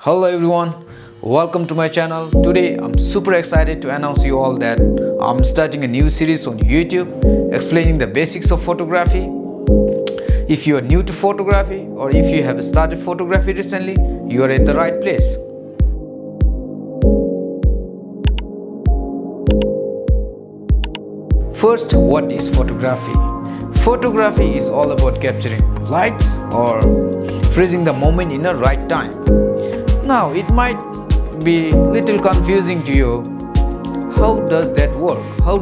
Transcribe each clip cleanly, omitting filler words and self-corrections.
Hello everyone, welcome to my channel. Today I'm super excited to announce you all that I'm starting a new series on YouTube explaining the basics of photography. If you are new to photography or if you have started photography recently, you are at the right place. First, what is photography? Photography is all about capturing lights or freezing the moment in the right time. Now it might be little confusing to you. How does that work? How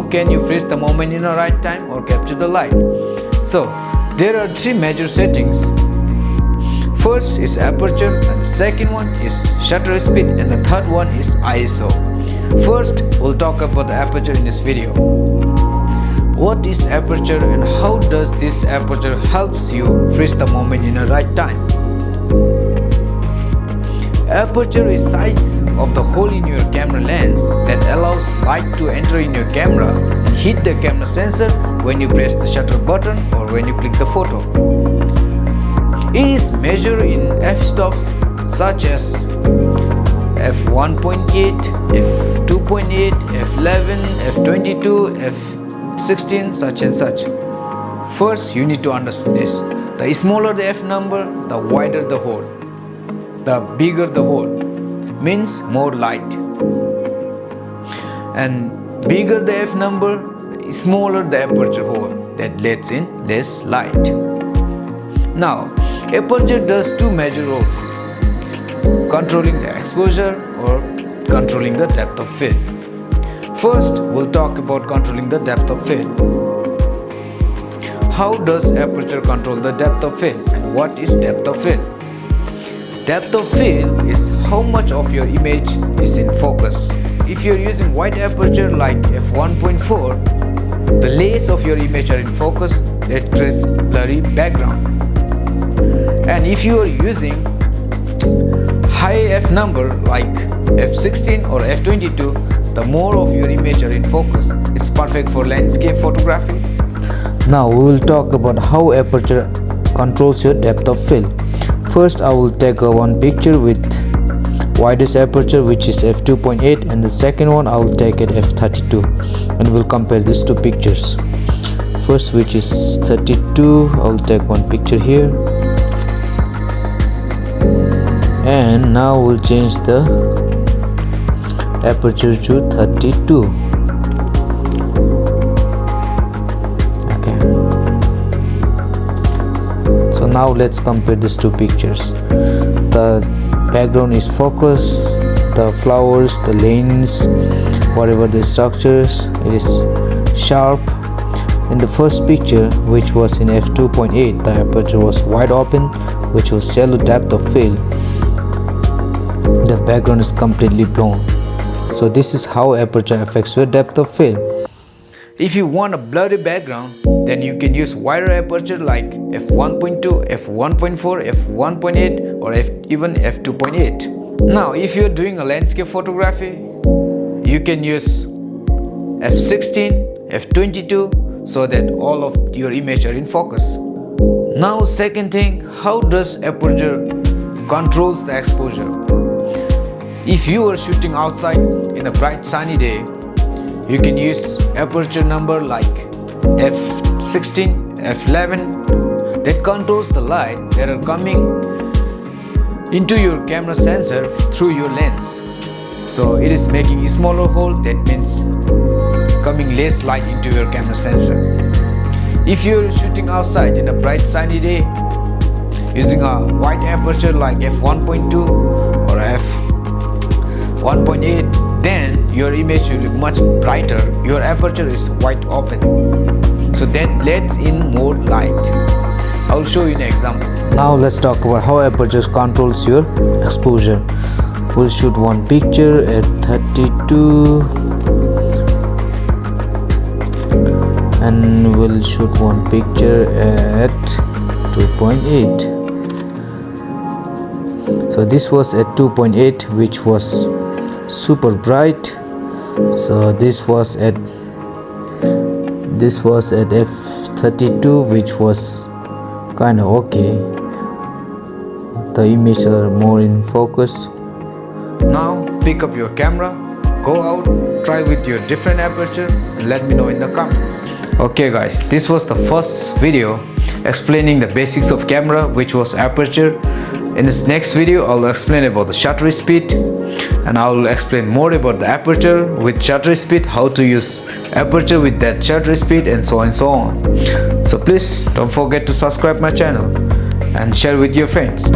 can you freeze the moment in the right time or capture the light? So there are three major settings. First is aperture, and the second one is shutter speed, and the third one is ISO. First, we'll talk about the aperture in this video. What is aperture and how does this aperture helps you freeze the moment in the right time? Aperture is size of the hole in your camera lens that allows light to enter in your camera and hit the camera sensor when you press the shutter button or when you click the photo. It is measured in f-stops such as f1.8, f2.8, f11, f22, f16, such and such. First, you need to understand this. The smaller the f number, the wider the hole. The bigger the hole means more light. And bigger the f number, smaller the aperture hole that lets in less light. Now, aperture does two major roles: controlling the exposure or controlling the depth of field. First, we'll talk about controlling the depth of field. How does aperture control the depth of field and what is depth of field? Depth of field is how much of your image is in focus. If you are using wide aperture like f1.4, the less of your image are in focus, that creates blurry background. And if you are using high f number like f16 or f22, the more of your image are in focus. It's perfect for landscape photography. Now we will talk about how aperture controls your depth of field. First, I will take one picture with widest aperture, which is f2.8, and the second one I will take at f32, and we'll compare these two pictures. First, which is 32, I will take one picture here, and now we'll change the aperture to 32. So now let's compare these two pictures. The background is focused, the flowers, the lanes, whatever the structures, it is sharp. In the first picture, which was in f2.8, the aperture was wide open, which was shallow depth of field. The background is completely blown. So this is how aperture affects your depth of field. If you want a blurry background, then you can use wider aperture like f1.2, f1.4, f1.8 or even f2.8. Now if you are doing a landscape photography, you can use f16, f22 so that all of your image are in focus. Now second thing, how does aperture controls the exposure? If you are shooting outside in a bright sunny day, you can use aperture number like f16, f11 that controls the light that are coming into your camera sensor through your lens. So it is making a smaller hole, that means coming less light into your camera sensor. If you are shooting outside in a bright sunny day using a wide aperture like f1.2 or f1.8, then your image will be much brighter. Your aperture is wide open, so that lets in more light. I will show you an example. Now let's talk about how aperture controls your exposure. We'll shoot one picture at 32 and we'll shoot one picture at 2.8. So this was at 2.8, which was super bright. So this was at f32, which was kind of okay. the image are more in focus. Now pick up your camera, go out, try with your different aperture and let me know in the comments. Okay guys, this was the first video explaining the basics of camera, which was aperture. In this next video I'll explain about the shutter speed, and I'll explain more about the aperture with shutter speed, how to use aperture with that shutter speed, and so on and so on. So please don't forget to subscribe my channel and share with your friends.